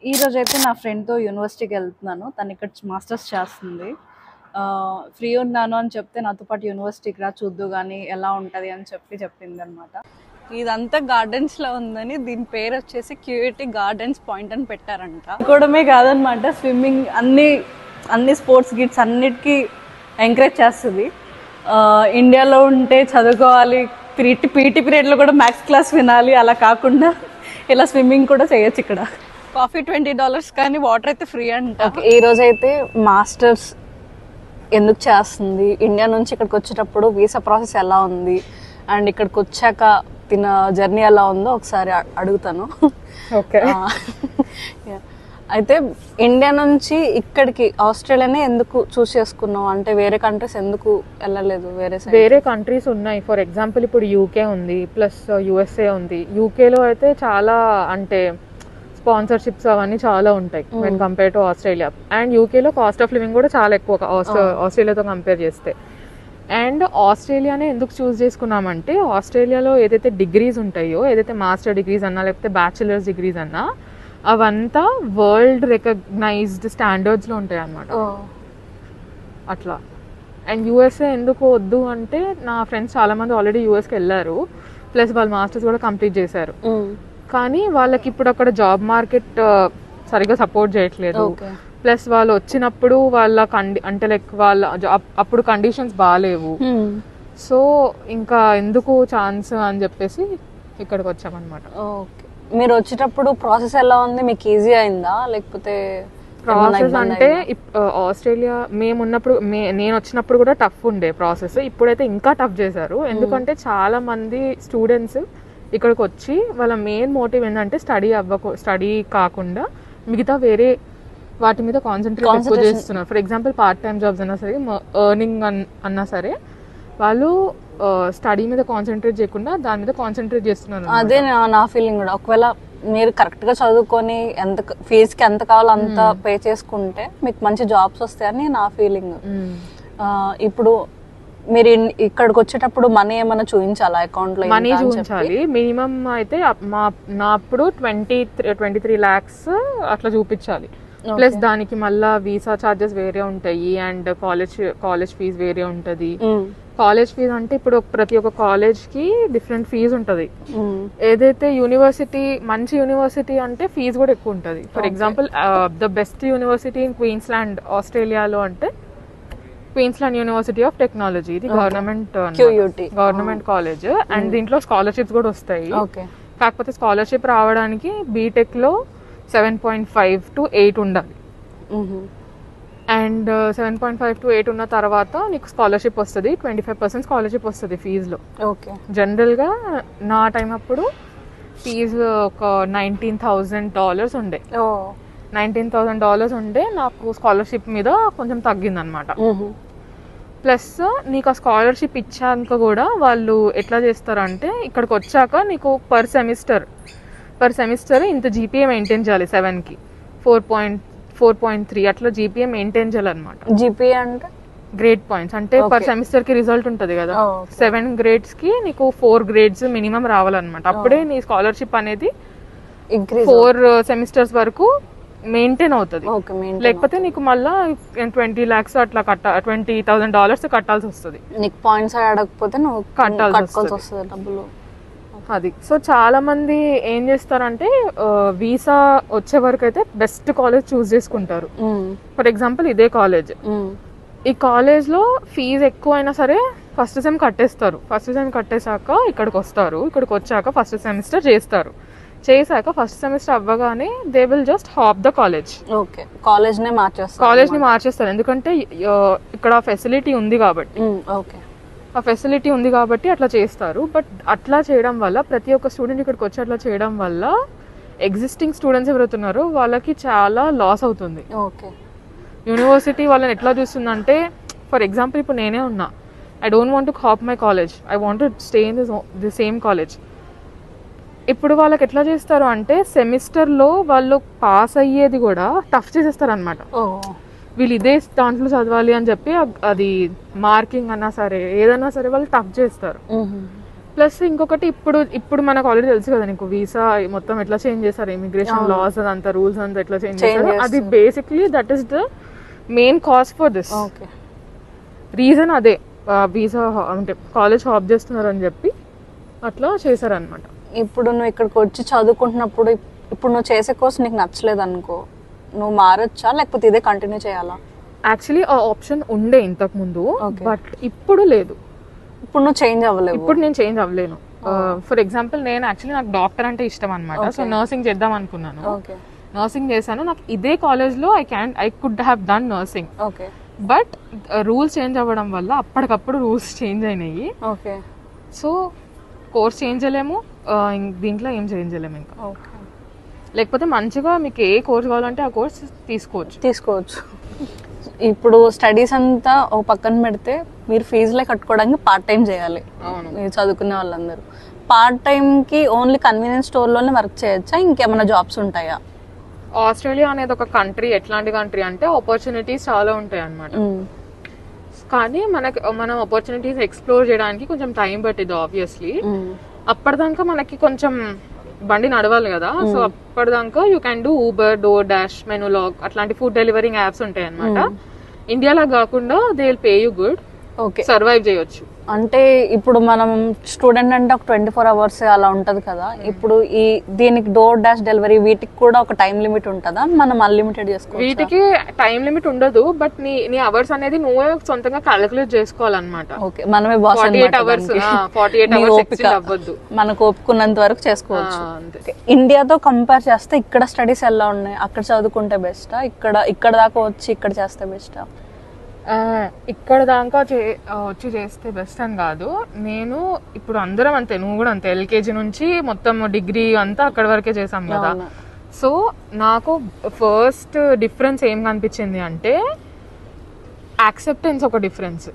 ఈ రోజైతే నా ఫ్రెండ్తో యూనివర్సిటీకి వెళ్తున్నాను. తను ఇక్కడ మాస్టర్స్ చేస్తుంది. ఫ్రీ ఉన్నాను అని చెప్తే నాతో పాటు యూనివర్సిటీకి రా చూద్దు కానీ ఎలా ఉంటుంది అని చెప్పింది అనమాట. ఇదంతా గార్డెన్స్ లో ఉందని దీని పేరు వచ్చేసి క్యూటీ గార్డెన్స్ పాయింట్ అని పెట్టారంట. కూడమే కాదనమాట, స్విమ్మింగ్ అన్ని స్పోర్ట్స్ గిట్స్ అన్నిటికీ ఎంకరేజ్ చేస్తుంది. ఇండియాలో ఉంటే చదువుకోవాలి, పీటీ పీరియడ్లో కూడా మ్యాథ్స్ క్లాస్ వినాలి, అలా కాకుండా ఇలా స్విమ్మింగ్ కూడా చేయొచ్చు. ఇక్కడ కాఫీ $20 కానీ వాటర్ అయితే ఫ్రీ అంట. ఈ రోజు అయితే మాస్టర్స్ ఎందుకు చేస్తుంది, ఇండియా నుంచి ఇక్కడికి వచ్చేటప్పుడు వీసా ప్రాసెస్ ఎలా ఉంది, అండ్ ఇక్కడికి వచ్చాక తిన జర్నీ ఎలా ఉందో ఒకసారి అడుగుతాను. ఓకే. అయితే ఇండియా నుంచి ఇక్కడికి ఆస్ట్రేలియానే ఎందుకు చూస్ చేసుకున్నావు, అంటే వేరే కంట్రీస్ ఎందుకు వెళ్ళలేదు? వేరే కంట్రీస్ ఉన్నాయి. ఫర్ ఎగ్జాంపుల్ ఇప్పుడు యూకే ఉంది, ప్లస్ యుఎస్ఏ ఉంది. యూకేలో అయితే చాలా అంటే స్పాన్సర్షిప్స్ అవన్నీ చాలా ఉంటాయి when compare to Australia. And యూకేలో కాస్ట్ ఆఫ్ లివింగ్ కూడా చాలా ఎక్కువ ఆస్ట్రేలియాతో కంపేర్ చేస్తే. అండ్ ఆస్ట్రేలియానే ఎందుకు చూస్ చేసుకున్నామంటే ఆస్ట్రేలియాలో ఏదైతే డిగ్రీస్ ఉంటాయో, ఏదైతే మాస్టర్ డిగ్రీస్ అన్నా లేకపోతే బ్యాచిలర్స్ డిగ్రీస్ అన్నా అవంతా వరల్డ్ రికగ్నైజ్డ్ స్టాండర్డ్స్లో ఉంటాయి అన్నమాట. అట్లా. అండ్ యూఎస్ఏ ఎందుకు వద్దు అంటే నా ఫ్రెండ్స్ చాలామంది ఆల్రెడీ యూఎస్కి వెళ్ళారు, ప్లస్ వాళ్ళు మాస్టర్స్ కూడా కంప్లీట్ చేశారు. కానీ వాళ్ళకి ఇప్పుడు అక్కడ జాబ్ మార్కెట్ సరిగా సపోర్ట్ చేయట్లేదు. ప్లస్ వాళ్ళు వచ్చినప్పుడు వాళ్ళ అంటే లైక్ వాళ్ళ అప్పుడు కండిషన్స్ బాగాలేవు. సో ఇంకా ఎందుకు ఛాన్స్ అని చెప్పేసి ఇక్కడికి వచ్చామన్నమాట. ఓకే. మీరు వచ్చేటప్పుడు ప్రాసెస్ ఎలా ఉంది, మీకు ఈజీ అయిందా లేకపోతే? ప్రాసెస్ అంటే ఆస్ట్రేలియా నేను వచ్చినప్పుడు కూడా టఫ్ ఉండే ప్రాసెస్. ఇప్పుడైతే ఇంకా టఫ్ చేశారు. ఎందుకంటే చాలా మంది స్టూడెంట్స్ ఇక్కడికి వచ్చి వాళ్ళ మెయిన్ మోటివ్ ఏంటంటే స్టడీ కాకుండా మిగతా వేరే వాటి మీద కాన్సన్ట్రేట్ చేస్తున్నారు. For example part time jobs అన్నా సరే, ఎర్నింగ్ అన్నా సరే, వాళ్ళు స్టడీ మీద కాన్సన్ట్రేట్ చేయకుండా దాని మీద కాన్సన్ట్రేట్ చేస్తున్నారు. అదే నా ఫీలింగ్ కూడా. ఒకవేళ మీరు కరెక్ట్ గా చదువుకొని ఎంత ఫీజుకి ఎంత కావాలో అంత పే చేసుకుంటే మీకు మంచి జాబ్స్ వస్తాయని నా ఫీలింగ్. ఇప్పుడు మీరు ఇక్కడికి వచ్చేటప్పుడు మనీ ఏమైనా చూపించాలా అకౌంట్ లో? మనీ చూపించాలి. మినిమం అయితే నా అప్పుడు 23 lakhs అట్లా చూపించాలి. ప్లస్ దానికి మళ్ళా వీసా చార్జెస్ వేరే ఉంటాయి, అండ్ కాలేజ్ ఫీజు వేరే ఉంటది. కాలేజ్ ఫీజు అంటే ఇప్పుడు ప్రతి ఒక్క కాలేజ్ కి డిఫరెంట్ ఫీజు ఉంటది. ఏదైతే యూనివర్సిటీ మంచి యూనివర్సిటీ అంటే ఫీజు కూడా ఎక్కువ ఉంటది. For example the best university in Queensland ఆస్ట్రేలియాలో అంటే క్వీన్స్లాండ్ యూనివర్సిటీ ఆఫ్ టెక్నాలజీ. ఇది గవర్నమెంట్ కాలేజ్. అండ్ దీంట్లో స్కాలర్షిప్స్ కూడా వస్తాయి. కాకపోతే స్కాలర్షిప్ రావడానికి బీటెక్ లో 7.5 to 8 ఉండాలి. అండ్ 7.5 to 8 ఉన్న తర్వాత నీకు స్కాలర్షిప్ వస్తుంది. 25% స్కాలర్షిప్ వస్తుంది ఫీజులో. జనరల్ గా నా టైం అప్పుడు ఫీజు ఒక $19,000 ఉండే. $19,000 ఉండే. నాకు స్కాలర్షిప్ మీద కొంచెం తగ్గింది అనమాట. ప్లస్ నీకు ఆ స్కాలర్షిప్ ఇచ్చాక కూడా వాళ్ళు ఎట్లా చేస్తారంటే ఇక్కడికి వచ్చాక నీకు పర్ సెమిస్టర్ ఇంత జీపీఏ మెయింటైన్ చేయాలి. 7కి 4.3 అట్లా జీపీఏ మెయింటైన్ చేయాలన్నమాట. జీపీఏ అంటే గ్రేడ్ పాయింట్స్. అంటే పర్ సెమిస్టర్ కి రిజల్ట్ ఉంటది కదా, 7 grades కి నీకు 4 grades మినిమం రావాలన్నమాట. అప్పుడే నీ స్కాలర్షిప్ అనేది 4 semesters వరకు మెయింటైన్ అవుతుంది. లేకపోతే నీకు మళ్ళా 20 lakhs అట్లా $20,000 కట్టాల్సి వస్తుంది. నీకు పాయింట్స్ అడగకపోతే నువ్వు కట్టాల్సి వస్తుంది డబ్బులు. అది. సో చాలా మంది ఏం చేస్తారంటే వీసా వచ్చే వరకు అయితే బెస్ట్ కాలేజ్ చూస్ చేసుకుంటారు. ఫర్ ఎగ్జాంపుల్ ఇదే కాలేజ్. ఈ కాలేజ్ లో ఫీజు ఎక్కువ అయినా సరే ఫస్ట్ సెమ్ కట్టేస్తారు. ఫస్ట్ సెమ్ కట్టేశాక ఇక్కడికి వస్తారు. ఇక్కడికి వచ్చాక ఫస్ట్ సెమిస్టర్ చేశాక ఫస్ట్ సెమిస్టర్ అవ్వగానే they will just hop the college. College ని మార్చేస్తారు. ఎందుకంటే ఇక్కడ ఫెసిలిటీ ఉంది కాబట్టి. ఆ ఫెసిలిటీ ఉంది కాబట్టి అట్లా చేస్తారు. బట్ అట్లా చేయడం వల్ల ప్రతి ఒక్క స్టూడెంట్ ఇక్కడికి వచ్చి అట్లా చేయడం వల్ల ఎగ్జిస్టింగ్ స్టూడెంట్స్ ఎవరైతున్నారో వాళ్ళకి చాలా లాస్ అవుతుంది. యూనివర్సిటీ వాళ్ళని ఎట్లా చూస్తుందంటే, ఫర్ ఎగ్జాంపుల్ ఇప్పుడు నేనే ఉన్నా, I don't want to hop my college, I want to stay in the same college. ఇప్పుడు వాళ్ళకి ఎట్లా చేస్తారు అంటే సెమిస్టర్లో వాళ్ళు పాస్ అయ్యేది కూడా టఫ్ చేసేస్తారు అనమాట. వీళ్ళు ఇదే దాంట్లో చదవాలి అని చెప్పి అది మార్కింగ్ అన్నా సరే ఏదన్నా సరే వాళ్ళు టఫ్ చేస్తారు. ప్లస్ ఇంకొకటి ఇప్పుడు మనకు ఆల్రెడీ తెలుసు కదా నీకు వీసా మొత్తం ఎట్లా చేంజ్ చేస్తారు, ఇమిగ్రేషన్ లాస్ అదంతా రూల్స్ అంతా ఎట్లా చేంజ్ చేస్తారు. అది basically that is the main cause for this. Reason అదే, వీసా అంటే కాలేజ్ హాప్ చేస్తున్నారు అని చెప్పి అట్లా చేశారనమాట. ఇప్పుడు నువ్వు ఇక్కడికి వచ్చి చదువుకుంటున్నప్పుడు ఇప్పుడు నువ్వు చేసే కోర్స్ నీకు నచ్చలేదు అనుకో, నువ్వు మారొచ్చా లేకపోతే ఇదే కంటిన్యూ చేయాలా? యాక్చువల్లీ ఆ ఆప్షన్ ఉండే ఇంతకు ముందు, బట్ ఇప్పుడు లేదు. ఇప్పుడు నువ్వు చేంజ్ అవ్వలేవు? ఇప్పుడు నేను చేంజ్ అవ్వలేను. ఫర్ ఎగ్జాంపుల్ నేను యాక్చువల్లీ నాకు డాక్టర్ అంటే ఇష్టం అనమాట. సో నర్సింగ్ చేద్దాం అనుకున్నాను, నర్సింగ్ చేశాను. నాకు ఇదే కాలేజ్లో I could have done nursing. But rules change అవ్వడం వల్ల అప్పటికప్పుడు రూల్స్ చేంజ్ అయినాయి. సో కోర్స్ చేంజ్ చేయలేము, దీంట్లో ఏం చేంజ్ చేయలేము ఇంకా. లేకపోతే మంచిగా మీకు ఏ కోర్స్ కావాలంటే ఆ కోర్స్ తీసుకోవచ్చు. ఇప్పుడు స్టడీస్ అంతా ఓ పక్కన పెడితే మీరు ఫీజులే కట్టుకోవడానికి పార్ట్ టైం చేయాలి. మీరు చదువుకునే వాళ్ళందరూ పార్ట్ టైంకి ఓన్లీ కన్వీనియన్స్ స్టోర్లోనే వర్క్ చేయొచ్చా, ఇంకేమైనా జాబ్స్ ఉంటాయా? ఆస్ట్రేలియా అనేది ఒక కంట్రీ ఎట్లాంటి కంట్రీ అంటే ఆపర్చునిటీస్ చాలా ఉంటాయి అన్నమాట. కానీ మనం ఆపర్చునిటీస్ ఎక్స్ప్లోర్ చేయడానికి కొంచెం టైం పట్టింది ఆబ్వియస్లీ. అప్పటిదాకా మనకి కొంచెం బండి నడవాలి కదా. సో అప్పటిదాకా you can do Uber, DoorDash, Menulog అట్లాంటి ఫుడ్ డెలివరింగ్ యాప్స్ ఉంటాయి అనమాట. ఇండియాలో కాకుండా they will pay you good, survive చేయొచ్చు. అంటే ఇప్పుడు మనం స్టూడెంట్ అంటే ఒక 24 hours అలా ఉంటది కదా. ఇప్పుడు దీనికి డోర్ డాష్ డెలివరీ వీటికి కూడా ఒక టైం లిమిట్ ఉంటుందా, మనం అన్లిమిటెడ్ చేసుకోవచ్చు? వీటికి టైం లిమిట్ ఉండదు, బట్ నీ అవర్స్ అనేది నువ్వే సొంతంగా క్యాలిక్యులేట్ చేసుకోవాలన్నమాట. మనమే బాస్. 48 hours అవ్వద్దు, మనకు ఒప్పుకున్నంత వరకు చేసుకోవచ్చు. ఇండియాతో కంపేర్ చేస్తే ఇక్కడ స్టడీస్ ఎలా ఉన్నాయి? అక్కడ చదువుకుంటే బెస్టా, ఇక్కడ దాకా వచ్చి ఇక్కడ చేస్తే బెస్టా? ఇక్కడ దాకా వచ్చి చేస్తే బెస్ట్ అని కాదు. నేను ఇప్పుడు అందరం అంతే, నువ్వు కూడా అంతే, ఎల్కేజీ నుంచి మొత్తం డిగ్రీ అంతా అక్కడ వరకే చేసాం కదా. సో నాకు ఫస్ట్ డిఫరెన్స్ ఏం కనిపించింది అంటే యాక్సెప్టెన్స్ ఒక డిఫరెన్స్,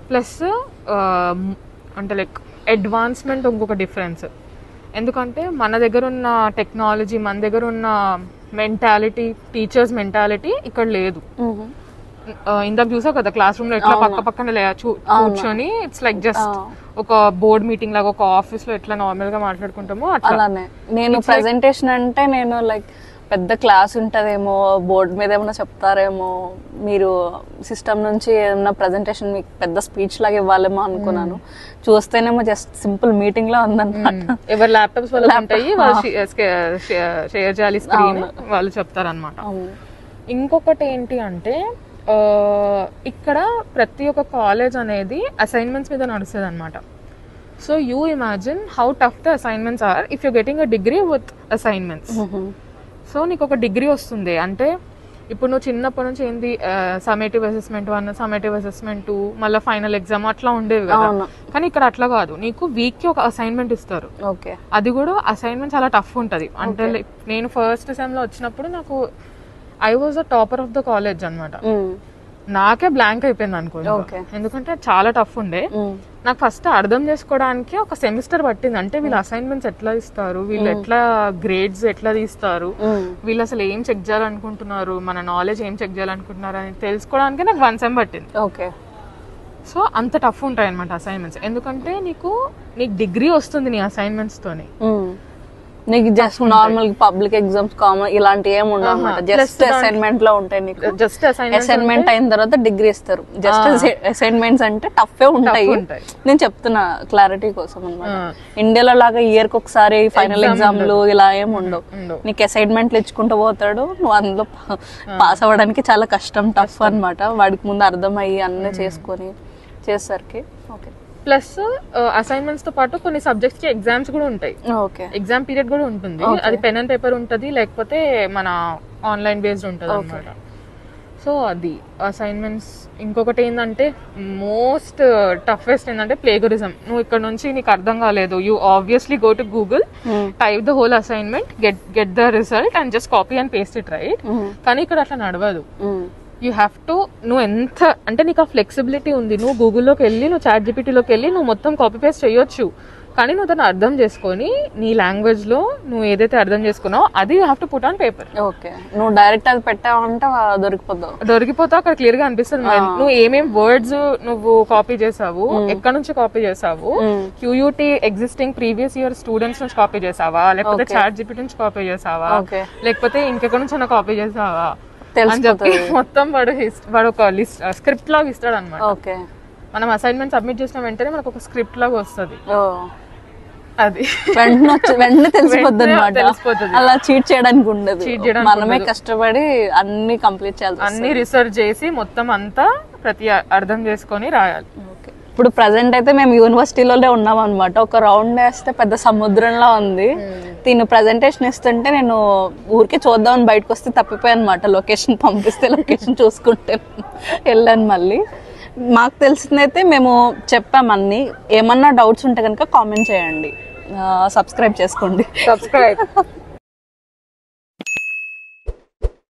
ప్లస్ అంటే లైక్ అడ్వాన్స్మెంట్ ఇంకొక డిఫరెన్స్. ఎందుకంటే మన దగ్గర ఉన్న టెక్నాలజీ, మన దగ్గర ఉన్న మెంటాలిటీ, టీచర్స్ మెంటాలిటీ ఇక్కడ లేదు. ఇందాక చూసావు కదా క్లాస్ రూమ్ లో ఎట్లా పక్క పక్కన కూర్చొని ఇట్స్ లైక్ జస్ట్ ఒక బోర్డ్ మీటింగ్ లాగా ఒక ఆఫీస్ లో ఎట్లా నార్మల్ గా మాట్లాడుకుంటామో అట్లానే. నేను ప్రెజెంటేషన్ అంటే నేను లైక్ పెద్ద క్లాస్ ఉంటదేమో, బోర్డు మీద ఏమైనా చెప్తారేమో, మీరు సిస్టమ్ నుంచి ఏమన్నా ప్రెజెంటేషన్ మీకు పెద్ద స్పీచ్ లాగా ఇవ్వాలేమో అనుకున్నాను. చూస్తేనేమో జస్ట్ సింపుల్ మీటింగ్ లా ఉందన్నమాట. ఎవరు ల్యాప్టాప్స్ వల్ల ఉంటాయి, షేర్ చేయాలి స్క్రీన్, వాళ్ళు చెప్తారనమాట. ఇంకొకటి ఏంటి అంటే ఇక్కడ ప్రతి ఒక్క కాలేజ్ అనేది అసైన్మెంట్స్ మీద నడుస్తుంది అనమాట. So you imagine how tough the assignments are if you getting a degree with assignments. So నీకు ఒక డిగ్రీ వస్తుంది అంటే ఇప్పుడు నువ్వు చిన్నప్పటి నుంచి ఏంది సమ్మేటివ్ అసెస్మెంట్ 1, సమ్మేటివ్ అసెస్మెంట్ 2, మళ్ళీ ఫైనల్ ఎగ్జామ్ అట్లా ఉండేవి కదా. కానీ ఇక్కడ అట్లా కాదు, నీకు వీక్ కి ఒక అసైన్మెంట్ ఇస్తారు. అది కూడా అసైన్మెంట్ చాలా టఫ్ ఉంటుంది. అంటే నేను ఫస్ట్ సెమ్ లో వచ్చినప్పుడు నాకు I was the topper of the college అనమాట. నాకే బ్లాంక్ అయిపోయింది అనుకో, ఎందుకంటే చాలా టఫ్ ఉండే. నాకు ఫస్ట్ అర్థం చేసుకోవడానికి ఒక సెమిస్టర్ పట్టింది. అంటే వీళ్ళు అసైన్మెంట్స్ ఎట్లా ఇస్తారు, వీళ్ళు ఎట్లా గ్రేడ్స్ ఎట్లా తీస్తారు, వీళ్ళు అసలు ఏం చెక్ చేయాలనుకుంటున్నారు, మన నాలెడ్జ్ ఏం చెక్ చేయాలనుకుంటున్నారు అని తెలుసుకోవడానికి నాకు 1 sem పట్టింది. సో అంత టఫ్ ఉంటాయి అనమాట అసైన్మెంట్స్. ఎందుకంటే నీకు డిగ్రీ వస్తుంది నీ అసైన్మెంట్స్ తోని. నీకు just normal public exams common ఇలాంటివి ఏమి ఉండవు అన్నమాట. జస్ట్ అసైన్మెంట్ లో ఉంటాయి. నీకు జస్ట్ అసైన్మెంట్ అయిన తర్వాత డిగ్రీ ఇస్తారు. జస్ట్ అసైన్మెంట్స్ అంటే టఫ్ ఉంటాయి. నేను చెప్తున్నా క్లారిటీ కోసం అన్నమాట. ఇండియాలో లాగా ఇయర్ కి ఒకసారి ఫైనల్ ఎగ్జామ్లు ఇలా ఏమి ఉండవు. నీకు అసైన్మెంట్లు ఇచ్చుకుంటూ పోతాడు, నువ్వు అందులో పాస్ అవ్వడానికి చాలా కష్టం, టఫ్ అన్నమాట. వాడికి ముందు అర్థమయ్యి అన్నీ చేసుకొని చేసేసరికి. ప్లస్ అసైన్మెంట్స్ తో పాటు కొన్ని సబ్జెక్ట్స్ కి ఎగ్జామ్స్ కూడా ఉంటాయి. ఎగ్జామ్ పీరియడ్ కూడా ఉంటుంది. అది పెన్ అండ్ పేపర్ ఉంటుంది, లేకపోతే మన ఆన్లైన్ బేస్డ్ ఉంటుంది అనమాట. సో అది అసైన్మెంట్స్. ఇంకొకటి ఏంటంటే మోస్ట్ టఫెస్ట్ ఏంటంటే ప్లేగరిజం. నువ్వు ఇక్కడ నుంచి నీకు అర్థం కాలేదు, you obviously go to Google, type the whole assignment, get the result and just copy and paste it, right? కానీ ఇక్కడ అట్లా నడవదు. యూ హ్యావ్ టు, నువ్వు ఎంత అంటే నీకు ఆ ఫ్లెక్సిబిలిటీ ఉంది. నువ్వు గూగుల్లోకి వెళ్ళి, నువ్వు చాట్ జీపీటీలోకి వెళ్ళి నువ్వు మొత్తం కాపీ పేస్ట్ చేయొచ్చు. కానీ నువ్వు దాన్ని అర్థం చేసుకొని నీ లాంగ్వేజ్ లో నువ్వు ఏదైతే అర్థం చేసుకున్నావు అది you have to put on paper. Okay, నువ్వు డైరెక్ట్ అది పెట్టావంటే దొరికిపోతావు. అక్కడ క్లియర్ గా అనిపిస్తుంది నువ్వు ఏమేం వర్డ్స్ నువ్వు కాపీ చేసావు, ఎక్కడ నుంచి కాపీ చేసావు, QUT existing previous year students నుంచి కాపీ చేసావా, లేకపోతే ChatGPT నుంచి కాపీ చేసావా, లేకపోతే ఇంకెక్కడ నుంచి కాపీ చేసావా అని చెప్పి మొత్తం వాడు ఒక లిస్ట్ స్క్రిప్ట్ లాగా ఇస్తాడు అనమాట. మనం అసైన్మెంట్ సబ్మిట్ చేసిన వెంటనే మనకు ఒక స్క్రిప్ట్ లాగా వస్తుంది. అది వెంటనే తెలిసిపోద్ది అనమాట. అలా చీట్ చేయడానికి ఉండదు, మనమే కష్టపడి అన్ని కంప్లీట్ చేయాలి, అన్ని రీసెర్చ్ చేసి మొత్తం అంతా ప్రతి అర్థం చేసుకొని రాయాలి. ఇప్పుడు ప్రజెంట్ అయితే మేము యూనివర్సిటీలోనే ఉన్నాం అనమాట. ఒక రౌండ్ వేస్తే పెద్ద సముద్రంలో ఉంది. దీన్ని ప్రజెంటేషన్ ఇస్తుంటే నేను ఊరికే చూద్దామని బయటకు వస్తే తప్పిపోయాను అనమాట. లొకేషన్ పంపిస్తే లొకేషన్ చూసుకుంటే వెళ్ళాను. మళ్ళీ మాకు తెలిసిందైతే మేము చెప్పామన్నీ. ఏమన్నా డౌట్స్ ఉంటే కనుక కామెంట్ చేయండి, సబ్స్క్రైబ్ చేసుకోండి.